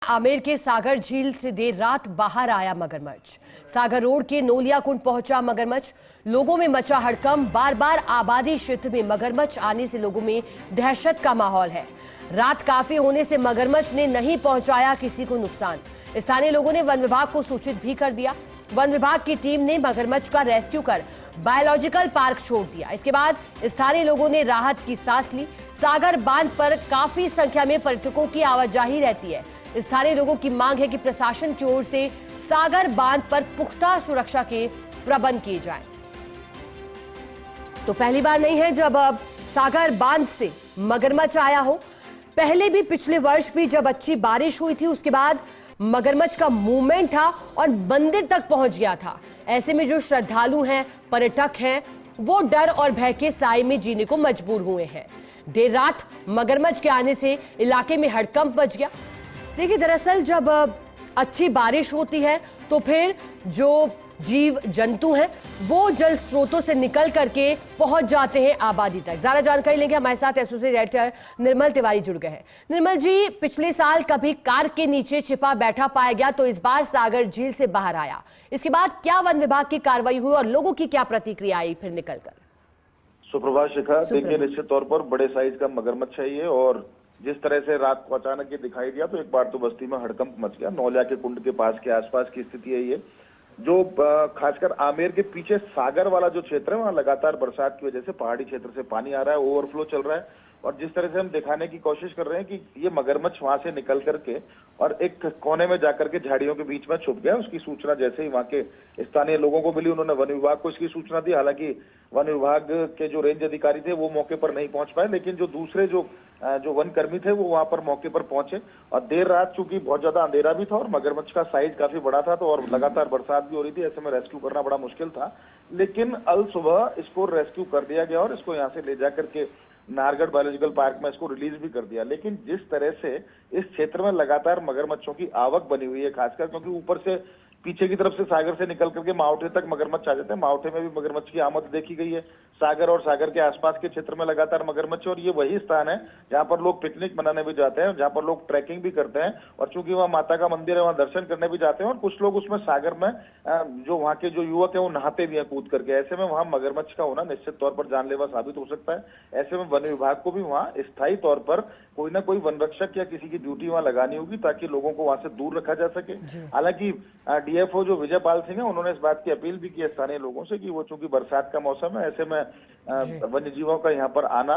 आमेर के सागर झील से देर रात बाहर आया मगरमच्छ। सागर रोड के नोलिया कुंड पहुंचा मगरमच्छ। लोगों में मचा हड़कंप। बार बार आबादी क्षेत्र में मगरमच्छ आने से लोगों में दहशत का माहौल है। रात काफी होने से मगरमच्छ ने नहीं पहुंचाया किसी को नुकसान। स्थानीय लोगों ने वन विभाग को सूचित भी कर दिया। वन विभाग की टीम ने मगरमच्छ का रेस्क्यू कर बायोलॉजिकल पार्क छोड़ दिया। इसके बाद स्थानीय लोगों ने राहत की सांस ली। सागर बांध पर काफी संख्या में पर्यटकों की आवाजाही रहती है। स्थानीय लोगों की मांग है कि प्रशासन की ओर से सागर बांध पर पुख्ता सुरक्षा के प्रबंध किए जाएं। तो पहली बार नहीं है जब सागर बांध से मगरमच्छ आया हो। पहले भी पिछले वर्ष भी जब अच्छी बारिश हुई थी उसके बाद मगरमच्छ का मूवमेंट था और मंदिर तक पहुंच गया था। ऐसे में जो श्रद्धालु हैं, पर्यटक हैं, वो डर और भय के साए में जीने को मजबूर हुए हैं। देर रात मगरमच्छ के आने से इलाके में हड़कंप मच गया। देखिए, दरअसल जब अच्छी बारिश होती है तो फिर जो जीव जंतु हैं वो जल स्रोतों से निकल करके पहुंच जाते हैं आबादी तक। ज्यादा जानकारी लेंगे, हमारे साथ एसोसिएट एडिटर निर्मल तिवारी जुड़ गए हैं। निर्मल जी, पिछले साल कभी कार के नीचे छिपा बैठा पाया गया तो इस बार सागर झील से बाहर आया। इसके बाद क्या वन विभाग की कार्रवाई हुई और लोगों की क्या प्रतिक्रिया आई फिर निकलकर? सुप्रभात शिखा, देखिए निश्चित तौर पर बड़े साइज का मगरमच्छ है ये, और जिस तरह से रात को अचानक ये दिखाई दिया तो एक बार तो बस्ती में हड़कंप मच गया। नौलिया के कुंड के पास के आसपास की स्थिति है ये, जो खासकर आमेर के पीछे सागर वाला जो क्षेत्र है वहाँ लगातार बरसात की वजह से पहाड़ी क्षेत्र से पानी आ रहा है, ओवरफ्लो चल रहा है। और जिस तरह से हम दिखाने की कोशिश कर रहे हैं कि ये मगरमच्छ वहां से निकल करके और एक कोने में जाकर के झाड़ियों के बीच में छुप गया। उसकी सूचना जैसे ही वहां के स्थानीय लोगों को मिली, उन्होंने वन विभाग को इसकी सूचना दी। हालांकि वन विभाग के जो रेंज अधिकारी थे वो मौके पर नहीं पहुंच पाए, लेकिन जो दूसरे जो वन कर्मी थे वो वहां पर मौके पर पहुंचे। और देर रात चूंकि बहुत ज्यादा अंधेरा भी था और मगरमच्छ का साइज काफी बड़ा था तो और लगातार बरसात भी हो रही थी, ऐसे में रेस्क्यू करना बड़ा मुश्किल था। लेकिन अल सुबह इसको रेस्क्यू कर दिया गया और इसको यहाँ से ले जाकर के नाहरगढ़ बायोलॉजिकल पार्क में इसको रिलीज भी कर दिया। लेकिन जिस तरह से इस क्षेत्र में लगातार मगरमच्छों की आवक बनी हुई है, खासकर क्योंकि ऊपर से पीछे की तरफ से सागर से निकल करके मावठे तक मगरमच्छ आ जाते हैं। मावठे में भी मगरमच्छ की आमद देखी गई है। सागर और सागर के आसपास के क्षेत्र में लगातार मगरमच्छ, और ये वही स्थान है जहां पर लोग पिकनिक मनाने भी जाते हैं, जहां पर लोग ट्रैकिंग भी करते हैं। और चूंकि वहाँ माता का मंदिर है, वहाँ दर्शन करने भी जाते हैं। और कुछ लोग उसमें सागर में जो वहाँ के जो युवक है वो नहाते भी हैं कूद करके। ऐसे में वहाँ मगरमच्छ का होना निश्चित तौर पर जानलेवा साबित हो सकता है। ऐसे में वन विभाग को भी वहाँ स्थायी तौर पर कोई ना कोई वन रक्षक या किसी की ड्यूटी वहाँ लगानी होगी ताकि लोगों को वहां से दूर रखा जा सके। हालांकि डीएफओ जो विजय पाल सिंह है, उन्होंने इस बात की अपील भी की स्थानीय लोगों से कि वो चूंकि बरसात का मौसम है, ऐसे में वन्य जीवों का यहाँ पर आना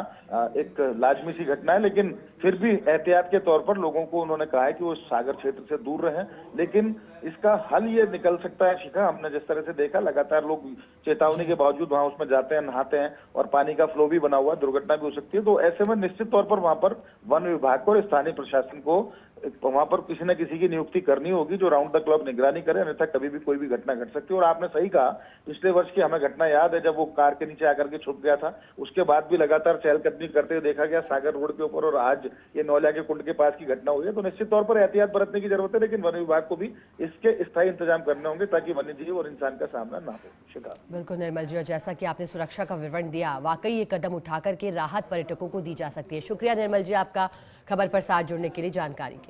एक लाजमी सी घटना है। लेकिन फिर भी एहतियात के तौर पर लोगों को उन्होंने कहा है कि वो सागर क्षेत्र से दूर रहें। लेकिन इसका हल ये निकल सकता है शिखा, हमने जिस तरह से देखा लगातार लोग चेतावनी के बावजूद वहां उसमें जाते हैं, नहाते हैं और पानी का फ्लो भी बना हुआ है, दुर्घटना भी हो सकती है। तो ऐसे में निश्चित तौर पर वहां पर वन विभाग को और स्थानीय प्रशासन को वहां पर किसी न किसी की नियुक्ति करनी होगी जो राउंड द क्लॉक निगरानी करे, अन्यथा कभी भी कोई भी घटना घट सकती है। और आपने सही कहा, पिछले वर्ष की हमें घटना याद है जब वो कार के नीचे आकर के छुप गया था। उसके बाद भी लगातार चहलकदमी करते हुए देखा गया सागर रोड के ऊपर, और आज ये नौलिया के कुंड के पास की घटना हुई है। तो निश्चित तौर पर एहतियात बरतने की जरूरत है, लेकिन वन विभाग को भी इसके स्थायी इंतजाम करने होंगे ताकि वन्य जीव और इंसान का सामना ना हो। शिकार बिल्कुल निर्मल जी, और जैसा कि आपने सुरक्षा का विवरण दिया, वाकई ये कदम उठा करके राहत पर्यटकों को दी जा सकती है। शुक्रिया निर्मल जी आपका खबर पर साथ जुड़ने के लिए, जानकारी के